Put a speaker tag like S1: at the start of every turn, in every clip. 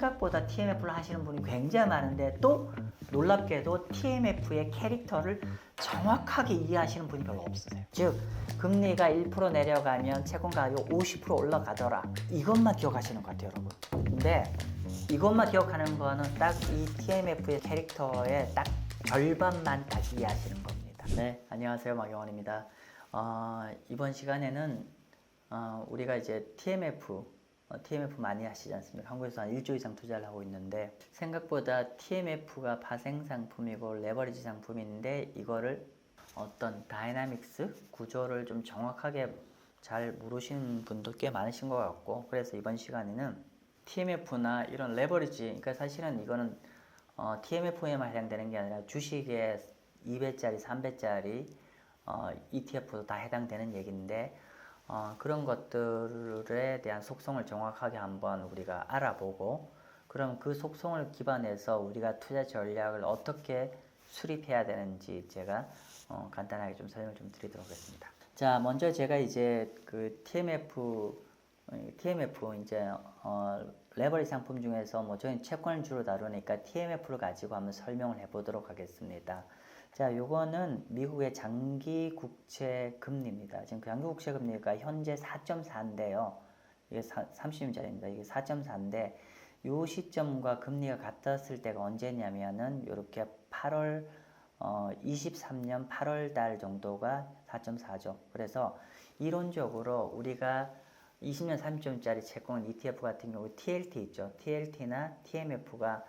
S1: 생각보다 TMF를 하시는 분이 굉장히 많은데 또 놀랍게도 TMF의 캐릭터를 정확하게 이해하시는 분이 별로 없으세요. 즉 금리가 1% 내려가면 채권 가격이 50% 올라가더라. 이것만 기억하시는 것 같아요, 여러분. 근데 이것만 기억하는 거는 딱 이 TMF의 캐릭터의 딱 절반만 딱 이해하시는 겁니다. 네, 안녕하세요, 마경원입니다. 이번 시간에는 우리가 이제 TMF 많이 하시지 않습니까? 한국에서 한 1조 이상 투자를 하고 있는데 생각보다 TMF가 파생 상품이고 레버리지 상품인데 이거를 어떤 다이나믹스 구조를 좀 정확하게 잘 모르시는 분도 꽤 많으신 것 같고, 그래서 이번 시간에는 TMF나 이런 레버리지, 그러니까 사실은 이거는 TMF에만 해당되는 게 아니라 주식에 2배짜리, 3배짜리 ETF도 다 해당되는 얘기인데 그런 것들에 대한 속성을 정확하게 한번 우리가 알아보고, 그럼 그 속성을 기반해서 우리가 투자 전략을 어떻게 수립해야 되는지 제가 간단하게 좀 설명을 좀 드리도록 하겠습니다. 자, 먼저 제가 이제 그 TMF 이제 레버리지 상품 중에서 뭐 저희는 채권을 주로 다루니까 TMF를 가지고 한번 설명을 해보도록 하겠습니다. 자, 요거는 미국의 장기 국채 금리입니다. 지금 장기 국채 금리가 현재 4.4인데요. 이게 30년짜리입니다. 이게 4.4인데 요 시점과 금리가 같았을 때가 언제냐면은 요렇게 8월 23년 8월 달 정도가 4.4죠. 그래서 이론적으로 우리가 20년 30점짜리 채권 ETF 같은 경우 TLT 있죠. TLT나 TMF가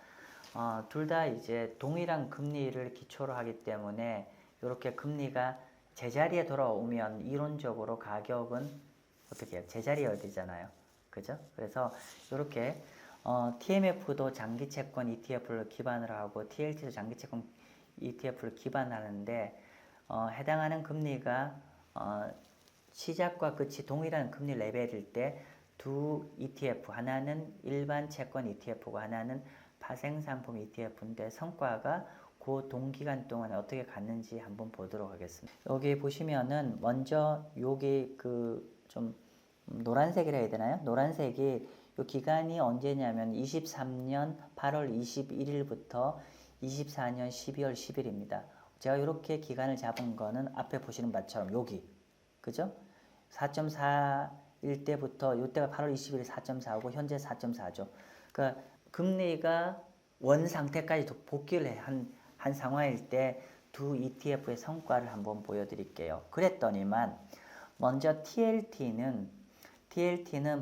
S1: 둘 다 이제 동일한 금리를 기초로 하기 때문에 이렇게 금리가 제자리에 돌아오면 이론적으로 가격은 어떻게 해요? 제자리여야 되잖아요. 그죠? 그래서 이렇게 TMF도 장기 채권 ETF를 기반으로 하고 TLT도 장기 채권 ETF를 기반하는데 해당하는 금리가 시작과 끝이 동일한 금리 레벨일 때 두 ETF, 하나는 일반 채권 ETF고 하나는 파생상품 ETF인데 성과가 그 동기간 동안에 어떻게 갔는지 한번 보도록 하겠습니다. 여기 보시면은 먼저 여기 그 좀 노란색이라 해야 되나요? 노란색이 요 기간이 언제냐면 23년 8월 21일부터 24년 12월 10일입니다. 제가 이렇게 기간을 잡은 거는 앞에 보시는 바처럼 여기, 그죠? 4.4일 때부터 이때가 8월 20일 4.4고 현재 4.4죠. 그러니까 금리가 원 상태까지 복귀를 한 상황일 때 두 ETF의 성과를 한번 보여드릴게요. 그랬더니만 먼저 TLT는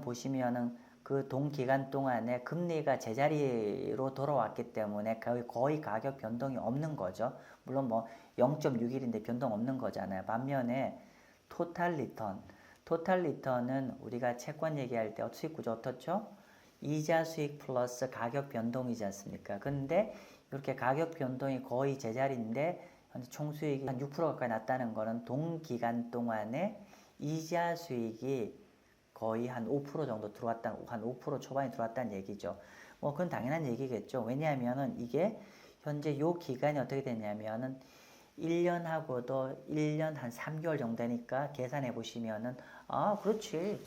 S1: 보시면은 그 동기간 동안에 금리가 제자리로 돌아왔기 때문에 거의 가격 변동이 없는 거죠. 물론 뭐 0.61인데 변동 없는 거잖아요. 반면에 토탈 리턴은 우리가 채권 얘기할 때 수익 구조 어떻죠? 이자 수익 플러스 가격 변동이지 않습니까? 근데 이렇게 가격 변동이 거의 제자리인데 현재 총 수익이 한 6% 가까이 났다는 거는 동기간 동안에 이자 수익이 거의 한 5% 정도 들어왔다, 한 5% 초반에 들어왔다는 얘기죠. 뭐 그건 당연한 얘기겠죠. 왜냐하면은 이게 현재 요 기간이 어떻게 되냐면은 1년하고도 1년 한 3개월 정도 되니까 계산해 보시면은 그렇지.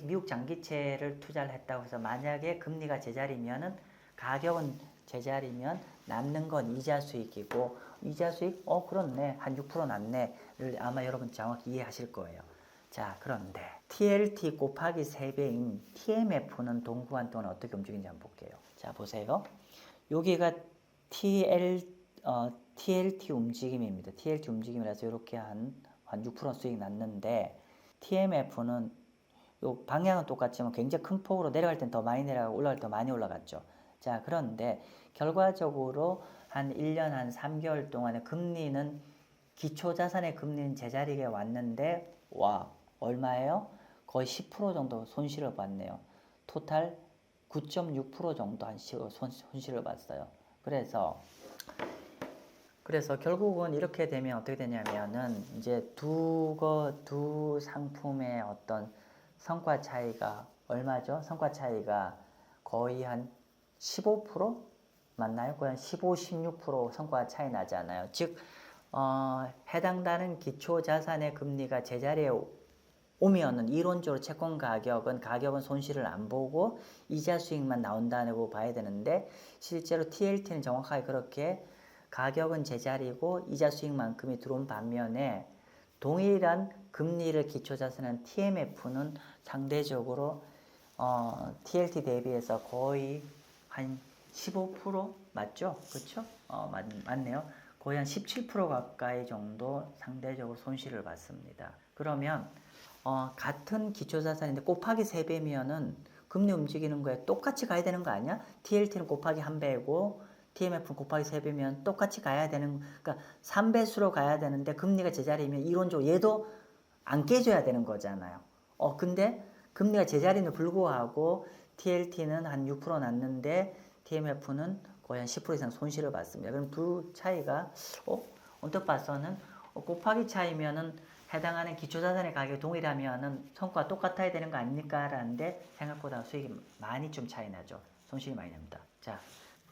S1: 미국 장기채를 투자를 했다고 해서 만약에 금리가 제자리면은 가격은 제자리면 남는 건 이자 수익이고, 이자 수익 그렇네, 한 6% 남네를 아마 여러분 정확히 이해하실 거예요. 자, 그런데 TLT 곱하기 3배인 TMF는 동구간 동안 어떻게 움직이는지 한번 볼게요. 자, 보세요. 여기가 TLT 움직임입니다. TLT 움직임이라서 이렇게 한 6% 수익 났는데, TMF는 요 방향은 똑같지만 굉장히 큰 폭으로 내려갈 땐 더 많이 내려가고 올라갈 때 더 많이 올라갔죠. 자, 그런데 결과적으로 한 1년 한 3개월 동안에 금리는 기초자산의 금리는 제자리에 왔는데 얼마예요? 거의 10% 정도 손실을 봤네요. 토탈 9.6% 정도 한 손실을 봤어요. 그래서 결국은 이렇게 되면 어떻게 되냐면은 이제 두 상품의 어떤 성과 차이가 얼마죠? 성과 차이가 거의 한 15% 맞나요? 거의 한 15, 16% 성과 차이 나잖아요. 즉 해당되는 기초 자산의 금리가 제자리에 오면은 이론적으로 채권 가격은 손실을 안 보고 이자 수익만 나온다고 봐야 되는데 실제로 TLT는 정확하게 그렇게 가격은 제자리고 이자 수익만큼이 들어온 반면에 동일한 금리를 기초자산한 TMF는 상대적으로 TLT 대비해서 거의 한 15% 맞죠? 그렇죠? 맞네요. 거의 한 17% 가까이 정도 상대적으로 손실을 봤습니다. 그러면 같은 기초자산인데 곱하기 3배면은 금리 움직이는 거에 똑같이 가야 되는 거 아니야? TLT는 곱하기 1배고 TMF는 곱하기 3배면 똑같이 가야 되는, 그러니까 3배수로 가야 되는데 금리가 제자리면 이론적으로 얘도 안 깨져야 되는 거잖아요. 근데 금리가 제자리는 불구하고 TLT는 한 6% 났는데 TMF는 거의 한 10% 이상 손실을 봤습니다. 그럼 두 차이가 언뜻 봐서는 곱하기 차이면은 해당하는 기초자산의 가격이 동일하면은 성과가 똑같아야 되는 거 아닙니까? 라는데 생각보다 수익이 많이 좀 차이 나죠. 손실이 많이 납니다. 자,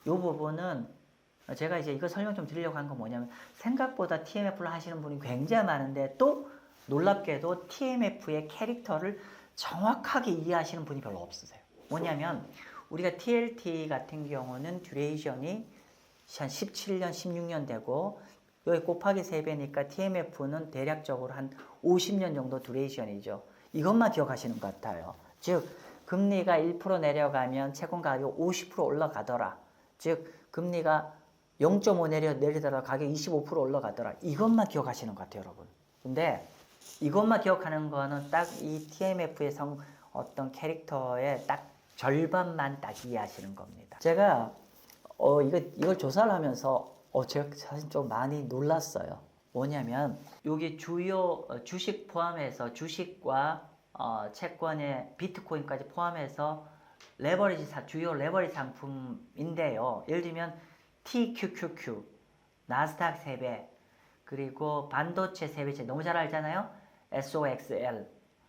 S1: 이 부분은 제가 이제 이거 설명 좀 드리려고 한 건 뭐냐면 생각보다 TMF를 하시는 분이 굉장히 많은데 또 놀랍게도 TMF의 캐릭터를 정확하게 이해하시는 분이 별로 없으세요. 뭐냐면 우리가 TLT 같은 경우는 듀레이션이 한 17년, 16년 되고 여기 곱하기 3배니까 TMF는 대략적으로 한 50년 정도 듀레이션이죠. 이것만 기억하시는 것 같아요. 즉 금리가 1% 내려가면 채권 가격이 50% 올라가더라. 즉 금리가 0.5 내리더라도 가격이 25% 올라가더라. 이것만 기억하시는 것 같아요, 여러분. 근데 이것만 기억하는 거는 딱 이 TMF의 어떤 캐릭터의 딱 절반만 딱 이해하시는 겁니다. 제가 이걸 조사를 하면서 제가 사실 좀 많이 놀랐어요. 뭐냐면 여기 주요 주식 포함해서 주식과 채권의 비트코인까지 포함해서 주요 레버리지 상품인데요. 예를 들면 TQQQ, 나스닥 3배, 그리고 반도체 3배째 너무 잘 알잖아요. SOXL,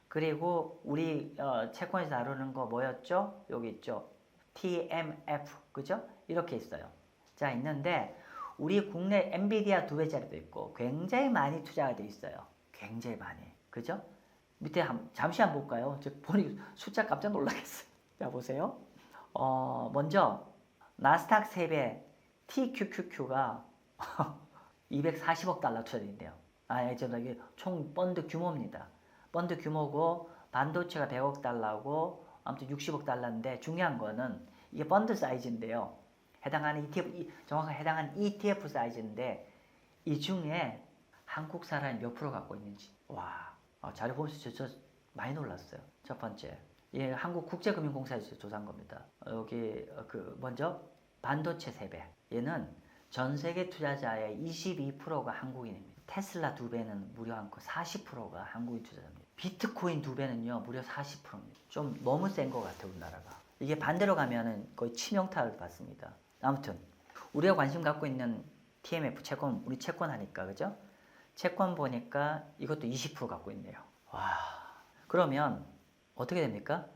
S1: 그리고 우리 채권에서 다루는 거 뭐였죠? 여기 있죠. TMF, 그죠? 이렇게 있어요. 자, 있는데 우리 국내 엔비디아 2배짜리도 있고 굉장히 많이 투자가 돼 있어요. 굉장히 많이, 그죠? 밑에 잠시 한번 볼까요? 저 보니 숫자 깜짝 놀라겠어요. 자, 보세요. 먼저 나스닥 3배 TQQQ가 240억 달러 투자돼 있네요. 이게 총 펀드 규모입니다. 펀드 규모고 반도체가 100억 달러고 아무튼 60억 달러인데 중요한 거는 이게 펀드 사이즈인데요. 해당하는 ETF, 정확하게 해당하는 ETF 사이즈인데 이 중에 한국 사람이 몇 프로 갖고 있는지. 와, 자료 보면서 저 많이 놀랐어요. 첫 번째, 예, 한국국제금융공사에서 조사한 겁니다. 여기 먼저 반도체 3배. 얘는 전 세계 투자자의 22%가 한국인입니다. 테슬라 2배는 무려 한거 40%가 한국인 투자자입니다. 비트코인 2배는요 무려 40%입니다. 좀 너무 센 것 같아요, 우리나라가. 이게 반대로 가면은 거의 치명타를 받습니다. 아무튼 우리가 관심 갖고 있는 TMF 채권, 우리 채권 하니까, 그죠? 채권 보니까 이것도 20% 갖고 있네요. 와, 그러면 어떻게 됩니까?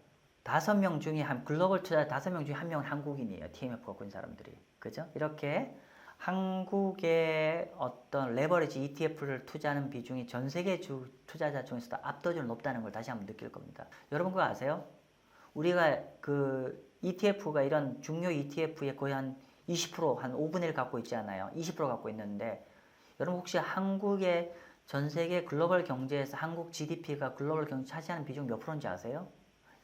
S1: 5명 중에 글로벌 투자 5명 중에 1명은 한국인이에요. TMF 갖고 있는 사람들이. 그죠? 이렇게 한국의 어떤 레버리지 ETF를 투자하는 비중이 전 세계 투자자 중에서도 압도적으로 높다는 걸 다시 한번 느낄 겁니다. 여러분 그거 아세요? 우리가 ETF가 이런 중요 ETF에 거의 한 20%, 한 5분의 1 갖고 있지 않아요? 20% 갖고 있는데 여러분 혹시 한국의 전 세계 글로벌 경제에서 한국 GDP가 글로벌 경제 차지하는 비중 몇 프로인지 아세요?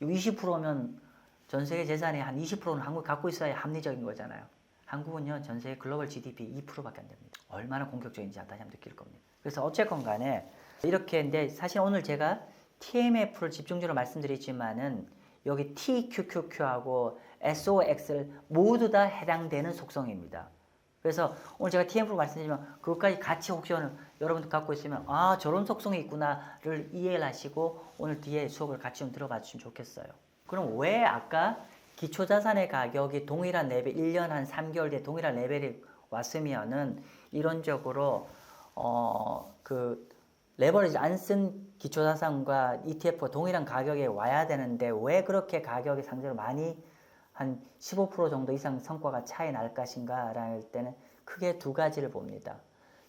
S1: 20%면 전 세계 재산의 한 20%는 한국이 갖고 있어야 합리적인 거잖아요. 한국은요, 전 세계 글로벌 GDP 2%밖에 안 됩니다. 얼마나 공격적인지 다시 한번 느낄 겁니다. 그래서 어쨌건 간에 이렇게, 근데 사실 오늘 제가 TMF를 집중적으로 말씀드리지만은 여기 TQQQ하고 SOX를 모두 다 해당되는 속성입니다. 그래서 오늘 제가 TMF로 말씀드리면 그것까지 같이 혹시 오늘 여러분들 갖고 있으면 저런 속성이 있구나를 이해를 하시고 오늘 뒤에 수업을 같이 좀 들어봐 주시면 좋겠어요. 그럼 왜 아까 기초자산의 가격이 동일한 레벨, 1년 한 3개월 뒤에 동일한 레벨이 왔으면은 이론적으로 레버리지 안 쓴 기초자산과 ETF가 동일한 가격에 와야 되는데 왜 그렇게 가격이 상대적으로 많이 한 15% 정도 이상 성과가 차이 날 것인가 라는 때는 크게 두 가지를 봅니다.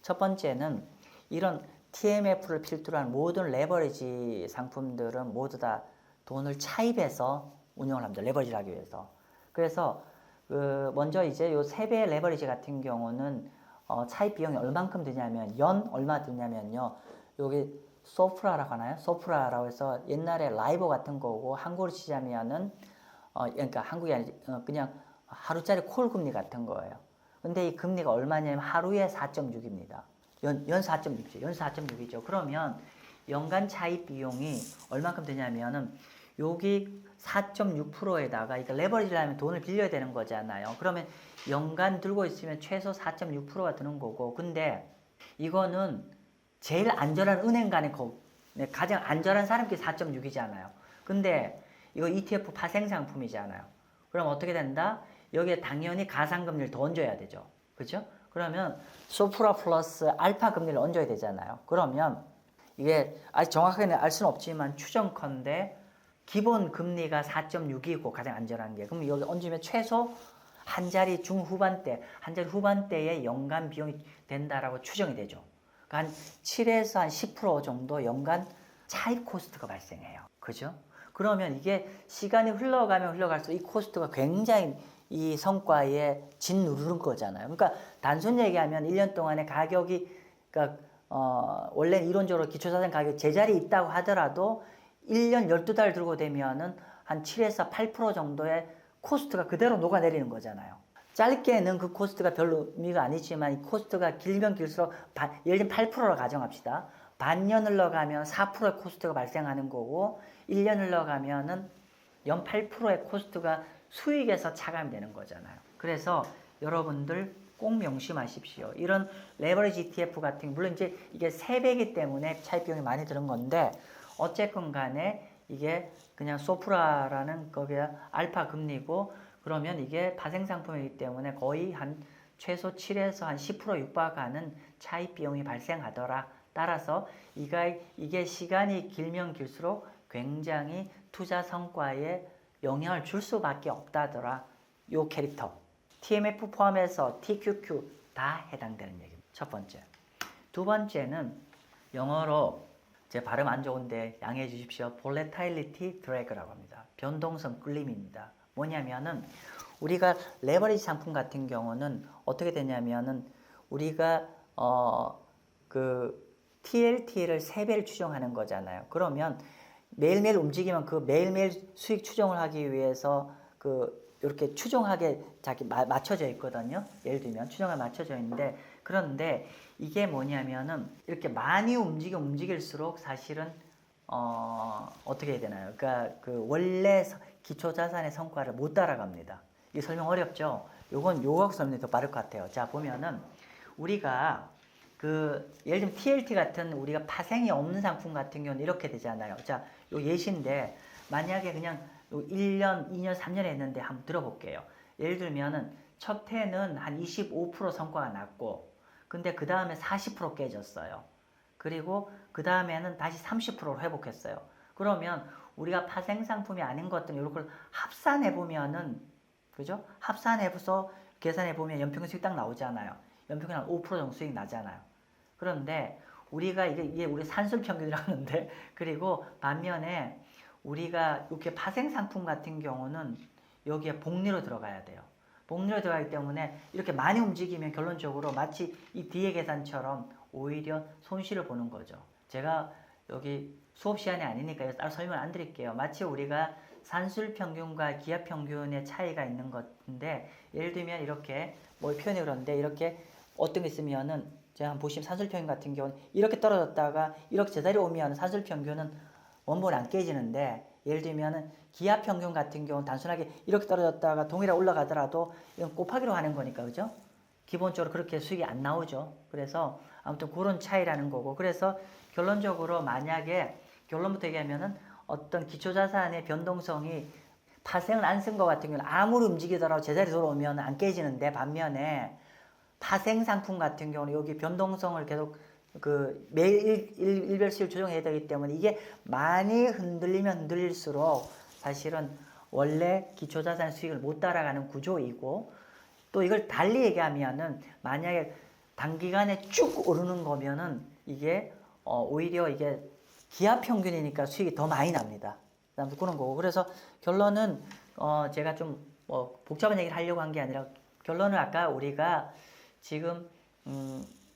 S1: 첫 번째는 이런 TMF를 필두로 한 모든 레버리지 상품들은 모두 다 돈을 차입해서 운영을 합니다. 레버리지를 하기 위해서. 그래서 먼저 이제 요 3배의 레버리지 같은 경우는 차입 비용이 얼만큼 드냐면 연 얼마 드냐면요. 여기 소프라라고 하나요? 소프라라고 해서 옛날에 라이버 같은 거고 한국으로 치자면은 그러니까 한국이 아니지 그냥 하루짜리 콜 금리 같은 거예요. 근데 이 금리가 얼마냐면 하루에 4.6입니다. 연 4.6이죠. 연 4.6이죠. 그러면 연간 차입 비용이 얼만큼 되냐면은 여기 4.6%에다가 그러니까 레버리지를 하면 돈을 빌려야 되는 거잖아요. 그러면 연간 들고 있으면 최소 4.6%가 드는 거고, 근데 이거는 제일 안전한 은행 간의 가장 안전한 사람끼리 4.6이잖아요. 근데 이거 ETF 파생 상품이잖아요. 그럼 어떻게 된다? 여기에 당연히 가상금리를 더 얹어야 되죠. 그죠? 그러면 소프라 플러스 알파 금리를 얹어야 되잖아요. 그러면 이게 아직 정확하게 알 수는 없지만 추정컨대 기본 금리가 4.6이고 가장 안전한 게 그럼 여기 얹으면 최소 한 자리 중후반대, 한 자리 후반대의 연간 비용이 된다라고 추정이 되죠. 그러니까 한 7에서 한 10% 정도 연간 차입 코스트가 발생해요. 그죠? 그러면 이게 시간이 흘러가면 흘러갈수록 이 코스트가 굉장히 이 성과에 짓누르는 거잖아요. 그러니까 단순히 얘기하면 1년 동안의 가격이 그러니까 원래 이론적으로 기초자산 가격이 제자리에 있다고 하더라도 1년 12달 들고 되면은 한 7에서 8% 정도의 코스트가 그대로 녹아내리는 거잖아요. 짧게는 그 코스트가 별로 의미가 아니지만 이 코스트가 길면 길수록 예를 들면 8%로 가정합시다. 반년 흘러가면 4%의 코스트가 발생하는 거고 1년 흘러가면은 연 8%의 코스트가 수익에서 차감이 되는 거잖아요. 그래서 여러분들 꼭 명심하십시오. 이런 레버리지 ETF 같은 물론 이제 이게 3배이기 때문에 차입 비용이 많이 드는 건데 어쨌건 간에 이게 그냥 소프라라는 거기에 알파 금리고 그러면 이게 파생 상품이기 때문에 거의 한 최소 7에서 한 10% 육박하는 차입 비용이 발생하더라. 따라서 이게 시간이 길면 길수록 굉장히 투자 성과에 영향을 줄 수밖에 없다더라. 요 캐릭터. TMF 포함해서 TQQ 다 해당되는 얘기입니다. 첫 번째. 두 번째는 영어로 제 발음 안 좋은데 양해해 주십시오. Volatility Drag라고 합니다. 변동성 끌림입니다. 뭐냐면은 우리가 레버리지 상품 같은 경우는 어떻게 되냐면은 우리가 TLT를 3배를 추정하는 거잖아요. 그러면 매일매일 움직이면 그 매일매일 수익 추정을 하기 위해서 이렇게 추정하게 맞춰져 있거든요. 예를 들면 추정에 맞춰져 있는데 그런데 이게 뭐냐면은 이렇게 많이 움직일수록 사실은 어떻게 해야 되나요? 그러니까 원래 기초 자산의 성과를 못 따라갑니다. 이 설명 어렵죠? 요거 설명이 더 빠를 것 같아요. 자, 보면은 우리가 예를 들면 TLT 같은 우리가 파생이 없는 상품 같은 경우는 이렇게 되잖아요. 자, 요 예시인데 만약에 그냥 1년, 2년, 3년 했는데 한번 들어볼게요. 예를 들면은 첫 해는 한 25% 성과가 났고 근데 그 다음에 40% 깨졌어요. 그리고 그 다음에는 다시 30%로 회복했어요. 그러면 우리가 파생 상품이 아닌 것들 이렇게 합산해보면은 그죠? 합산해서 계산해보면 연평균 수익 딱 나오잖아요. 연평균 한 5% 정도 수익 나잖아요. 그런데 우리가 이게 우리 산술 평균이라고 하는데 그리고 반면에 우리가 이렇게 파생 상품 같은 경우는 여기에 복리로 들어가야 돼요. 복리로 들어가기 때문에 이렇게 많이 움직이면 결론적으로 마치 이 뒤에 계산처럼 오히려 손실을 보는 거죠. 제가 여기 수업 시간이 아니니까 따로 설명을 안 드릴게요. 마치 우리가 산술 평균과 기압 평균의 차이가 있는 건데 예를 들면 이렇게 뭐 표현이 그런데 이렇게 어떤 게 있으면은 제가 한번 보시면 산술 평균 같은 경우는 이렇게 떨어졌다가 이렇게 제자리에 오면 산술 평균은 원본이 안 깨지는데 예를 들면은 기압 평균 같은 경우는 단순하게 이렇게 떨어졌다가 동일하게 올라가더라도 이건 곱하기로 하는 거니까 그죠? 기본적으로 그렇게 수익이 안 나오죠. 그래서 아무튼 그런 차이라는 거고 그래서 결론적으로 만약에 결론부터 얘기하면은 어떤 기초자산의 변동성이 파생을 안 쓴 것 같은 경우는 아무리 움직이더라도 제자리 돌아오면 안 깨지는데 반면에 파생 상품 같은 경우는 여기 변동성을 계속 매일 일별수를 조정해야 되기 때문에 이게 많이 흔들리면 흔들릴수록 사실은 원래 기초자산 수익을 못 따라가는 구조이고 또 이걸 달리 얘기하면은 만약에 단기간에 쭉 오르는 거면은 이게 오히려 이게 기업 평균이니까 수익이 더 많이 납니다. 그다음에 그런 거고. 그래서 결론은 제가 좀 복잡한 얘기를 하려고 한 게 아니라 결론은 아까 우리가 지금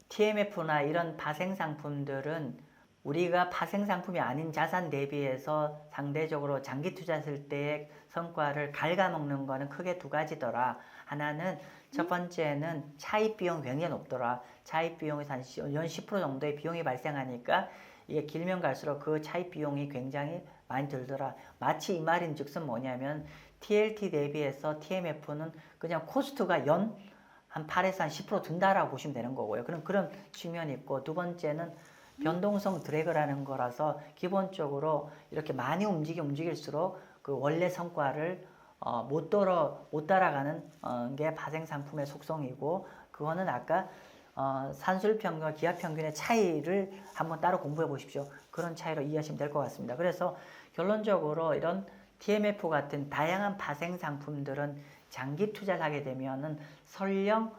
S1: TMF나 이런 파생 상품들은 우리가 파생 상품이 아닌 자산 대비해서 상대적으로 장기 투자했을 때의 성과를 갉아먹는 거는 크게 두 가지더라. 하나는 첫 번째는 차입 비용 굉장히 높더라. 차입 비용이 한 연 10% 정도의 비용이 발생하니까 이게 길면 갈수록 그 차입 비용이 굉장히 많이 들더라. 마치 이 말인 즉슨 뭐냐면 TLT 대비해서 TMF는 그냥 코스트가 연 한 8에서 한 10% 든다라고 보시면 되는 거고요. 그런 측면이 있고, 두 번째는 변동성 드래그라는 거라서 기본적으로 이렇게 많이 움직일수록 그 원래 성과를 못 따라가는 게 파생 상품의 속성이고, 그거는 아까 산술 평균과 기압 평균의 차이를 한번 따로 공부해 보십시오. 그런 차이로 이해하시면 될 것 같습니다. 그래서 결론적으로 이런 TMF 같은 다양한 파생 상품들은 장기 투자를 하게 되면은 설령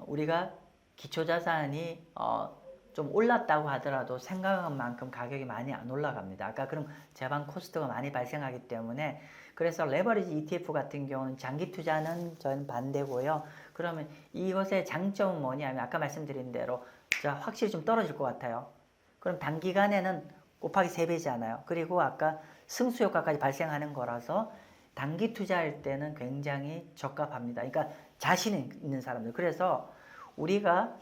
S1: 우리가 기초자산이 좀 올랐다고 하더라도 생각한 만큼 가격이 많이 안 올라갑니다. 아까 그럼 제반 코스트가 많이 발생하기 때문에, 그래서 레버리지 ETF 같은 경우는 장기 투자는 저는 반대고요. 그러면 이것의 장점은 뭐냐면 아까 말씀드린 대로 확실히 좀 떨어질 것 같아요. 그럼 단기간에는 곱하기 3배잖아요. 그리고 아까 승수 효과까지 발생하는 거라서 단기 투자할 때는 굉장히 적합합니다. 그러니까 자신 있는 사람들. 그래서 우리가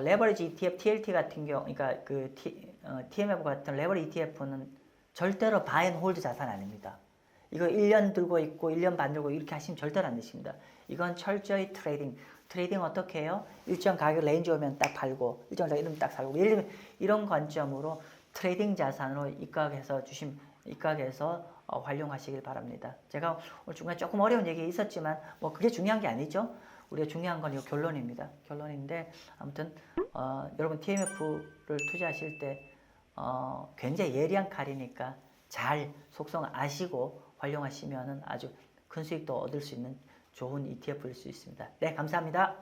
S1: 레버리지 ETF, TLT 같은 경우, 그러니까 그 TMF 같은 레버리지 ETF는 절대로 바이 앤 홀드 자산 아닙니다. 이거 1년 들고 있고 1년 반 들고 이렇게 하시면 절대로 안 되십니다. 이건 철저히 트레이딩 어떻게 해요? 일정 가격 레인지 오면 딱 팔고 일정 가격 이러면 딱 사고, 예를 들면 이런 관점으로 트레이딩 자산으로 입각해서 활용하시길 바랍니다. 제가 오늘 중간에 조금 어려운 얘기 있었지만 뭐 그게 중요한 게 아니죠. 우리가 중요한 건 이 결론입니다. 결론인데 아무튼 여러분 TMF를 투자하실 때 굉장히 예리한 칼이니까 잘 속성 아시고 활용하시면 아주 큰 수익도 얻을 수 있는 좋은 ETF일 수 있습니다. 네, 감사합니다.